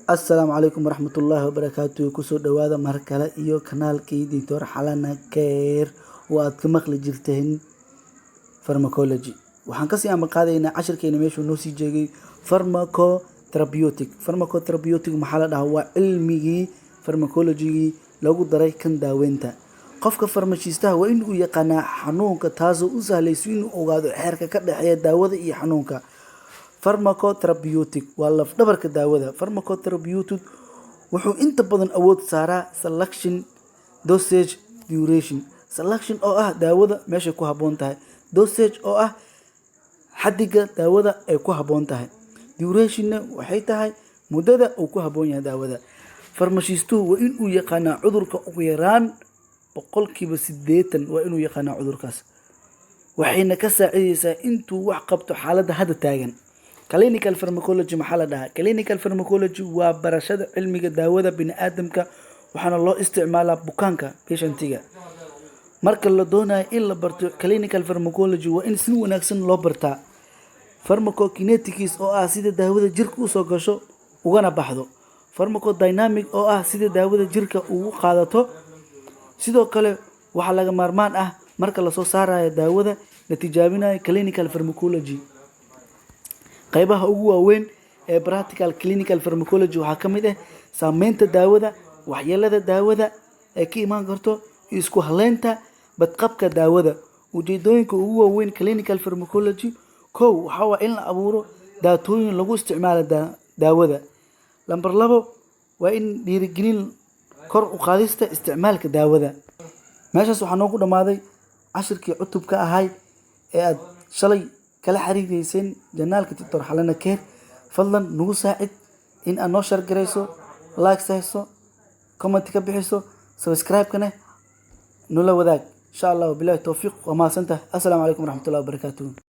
Assalaamu calaykum waraxmatullaahi wabarakaatuh. Kusoo dhawaada mar kale iyo kanaalkii Dr. Xalana Care oo aad ka maqli jirteen pharmacology. Waxaan kasii ama qaadaynaa cashirkeena meeshuu noo sii jeegay pharmacotherapeutic. Pharmacotherapeutic maxaa la dhahaa? Waa cilmigii pharmacology lagu daray kan daaweynta. Qofka farmashiistaha waa inuu yaqaanaa xanuunka, taasoo u sahlayso inuu ogaado xeerka ka dhexeeya daawada iyo xanuunka. Pharmacotherapeutic waa laf dhabarka daawada. Pharmacotherapeutic wuxuu inta badan awood saaraa selection, dosage, duration. Selection oo ah daawada meesha ku habboon tahay, dosage oo ah xaddiga daawada ay ku habboon tahay, durationna waxay tahay muddada uu ku habboon yahay daawada. Farmashiistuhu waa inuu yaqaanaa cudurka ugu yaraan 80% waa inuu yaqaanaa cudurkaas, waxayna ka saacidaysaa intuu wax qabto xaaladda hadda taagan. Clinical pharmacology maxaa la dhahaa? Clinical pharmacology waa barashada cilmiga daawada bini'aadamka, waxaana loo isticmaalaa bukaanka patientiga. Marka la doonayo in la barto clinical pharmacology waa in si wanaagsan loo bartaa pharmacokinetics oo ah sida daawada jirka u soo gasho ugana baxdo, pharmacodynamic oo ah sida daawada jirka ugu qaadato. Sidoo kale waxaa laga maarmaan ah marka la soo saarayo daawada la tijaabinayo clinical pharmacology. Qaybaha ugu waaweyn ee practical clinical pharmacology waxaa ka mid ah saameynta daawada, waxyeelada daawada ee ka imaan karto, isku halaynta badqabka daawada. Ujeedooyinka ugu waaweyn clinical pharmacology: kow, waxaa waa in la abuuro daatooyin lagu isticmaalo daawada. Lambar 2 waa in dhiirigelin kor u qaadista isticmaalka daawada. Meeshaas waxaa noogu dhammaaday cashirkii cutubka ahay ee aad shalay kala xiriireyseen janaalka Dr. Xalana Care. Fadlan nagu saacid in aad noo share garayso, like sayso, comment ka bixiso, subscribe-kana nula wadaag. Insha Allah billahi tawfiiq. Waa mahadsantahay. Assalaamu calaykum waraxmatullaahi wabarakaatuh.